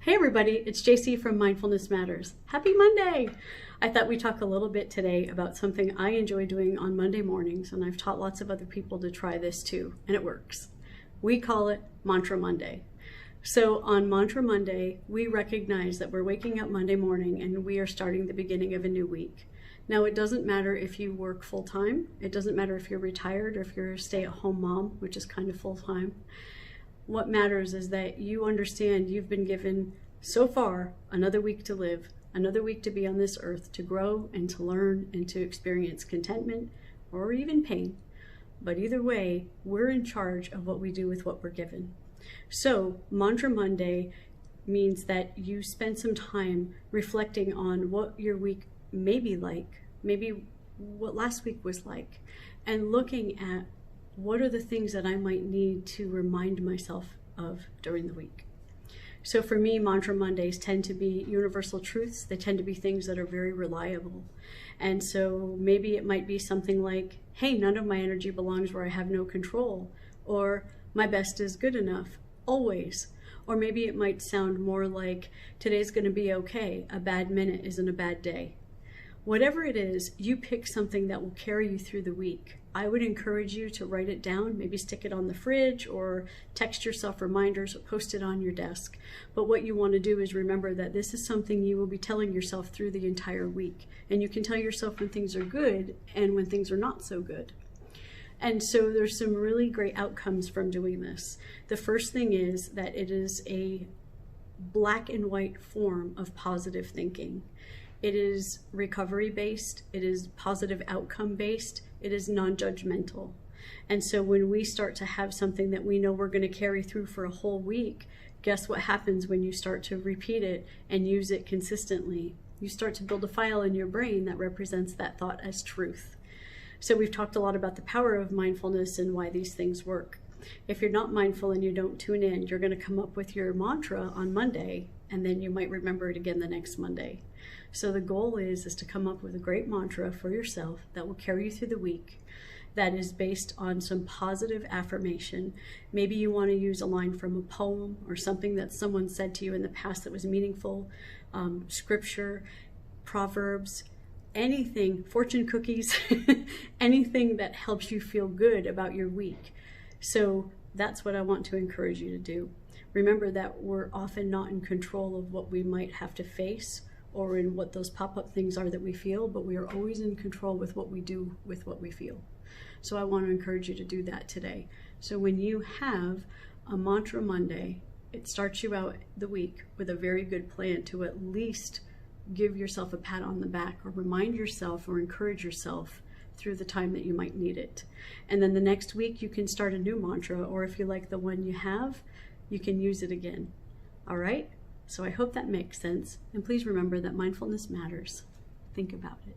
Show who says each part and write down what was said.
Speaker 1: Hey everybody, it's JC from Mindfulness Matters. Happy Monday! I thought we'd talk a little bit today about something I enjoy doing on Monday mornings, and I've taught lots of other people to try this too, and it works. We call it Mantra Monday. So on Mantra Monday, we recognize that we're waking up Monday morning and we are starting the beginning of a new week. Now, it doesn't matter if you work full-time, it doesn't matter if you're retired or if you're a stay-at-home mom, which is kind of full-time. What matters is that you understand you've been given so far another week to live, another week to be on this earth, to grow and to learn and to experience contentment or even pain. But either way, we're in charge of what we do with what we're given. So Mantra Monday means that you spend some time reflecting on what your week may be like, maybe what last week was like, and looking at what are the things that I might need to remind myself of during the week. So for me, Mantra Mondays tend to be universal truths. They tend to be things that are very reliable. And so maybe it might be something like, hey, none of my energy belongs where I have no control, or my best is good enough, always. Or maybe it might sound more like, today's going to be okay. A bad minute isn't a bad day. Whatever it is, you pick something that will carry you through the week. I would encourage you to write it down, maybe stick it on the fridge or text yourself reminders or post it on your desk. But what you want to do is remember that this is something you will be telling yourself through the entire week. And you can tell yourself when things are good and when things are not so good. And so there's some really great outcomes from doing this. The first thing is that it is a black and white form of positive thinking. It is recovery-based, it is positive outcome-based, it is non-judgmental. And so when we start to have something that we know we're going to carry through for a whole week, guess what happens when you start to repeat it and use it consistently? You start to build a file in your brain that represents that thought as truth. So we've talked a lot about the power of mindfulness and why these things work. If you're not mindful and you don't tune in, you're going to come up with your mantra on Monday, and then you might remember it again the next Monday. So the goal is to come up with a great mantra for yourself that will carry you through the week, that is based on some positive affirmation. Maybe you want to use a line from a poem or something that someone said to you in the past that was meaningful, scripture, proverbs, anything, fortune cookies, anything that helps you feel good about your week. So that's what I want to encourage you to do. Remember that we're often not in control of what we might have to face or in what those pop-up things are that we feel, but we are always in control with what we do with what we feel. So I want to encourage you to do that today. So when you have a Mantra Monday, it starts you out the week with a very good plan to at least give yourself a pat on the back or remind yourself or encourage yourself through the time that you might need it. And then the next week you can start a new mantra, or if you like the one you have, you can use it again. All right? So I hope that makes sense. And please remember that mindfulness matters. Think about it.